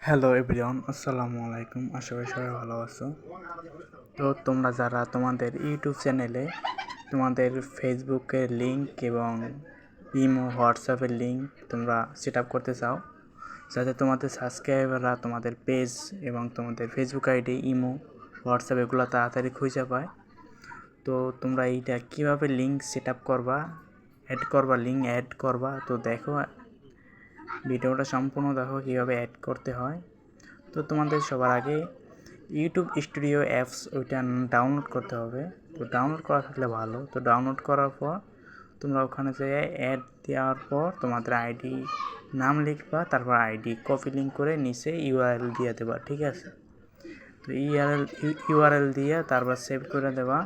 Hello everyone, আসসালামু আলাইকুম। আশা করি সবাই ভালো আছো। তো তোমরা যারা তোমাদের ইউটিউব চ্যানেলে তোমাদের ফেসবুকের লিঙ্ক এবং ইমো হোয়াটসঅ্যাপের লিঙ্ক তোমরা সেট আপ করতে চাও, যাতে তোমাদের সাবস্ক্রাইবাররা তোমাদের পেজ এবং তোমাদের ফেসবুক আইডি, ইমো, হোয়াটসঅ্যাপ এগুলো তাড়াতাড়ি খুঁজে পায়। তো তোমরা এইটা কীভাবে লিঙ্ক সেট আপ করবা, লিঙ্ক অ্যাড করবা। তো দেখো, ভিডিওটা সম্পূর্ণ দেখো কীভাবে অ্যাড করতে হয়। তো তোমাদের সবার আগে ইউটিউব স্টুডিও অ্যাপস ওইটা ডাউনলোড করতে হবে। তো ডাউনলোড করা থাকলে ভালো। তো ডাউনলোড করার পর তোমরা ওখানে যেয়ে অ্যাড দেওয়ার পর তোমাদের আইডি নাম লিখবা, তারপর আইডি কপি লিঙ্ক করে নিচে ইউআরএল দিয়ে দেবা, ঠিক আছে? তো ইউআরএল দিয়ে তারপর সেভ করে দেবা।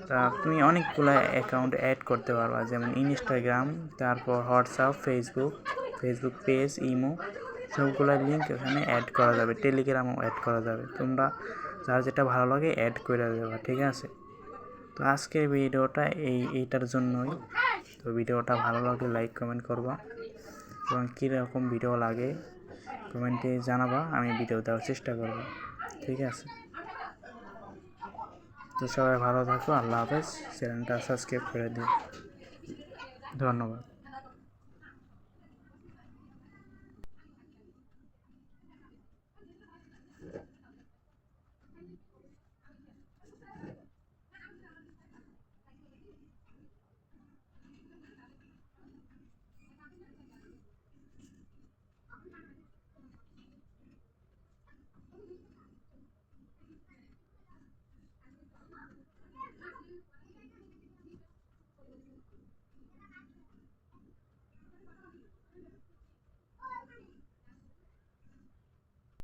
তা তুমি অনেকগুলো অ্যাকাউন্ট অ্যাড করতে পারবা, যেমন ইনস্টাগ্রাম, তারপর হোয়াটসঅ্যাপ, ফেসবুক পেজ, ইমো, সবগুলো লিঙ্ক এখানে অ্যাড করা যাবে। টেলিগ্রামও অ্যাড করা যাবে। তোমরা যার যেটা ভালো লাগে অ্যাড করে দেবা, ঠিক আছে? তো আজকের ভিডিওটা এইটার জন্যই। তো ভিডিওটা ভালো লাগলে লাইক কমেন্ট করবা এবং কীরকম ভিডিও লাগে কমেন্টে জানাবা, আমি ভিডিও দেওয়ার চেষ্টা করব, ঠিক আছে? তো সবাই ভালো থাকো, আল্লাহ হাফেজ। চ্যানেলটা সাবস্ক্রাইব করে দিও। ধন্যবাদ।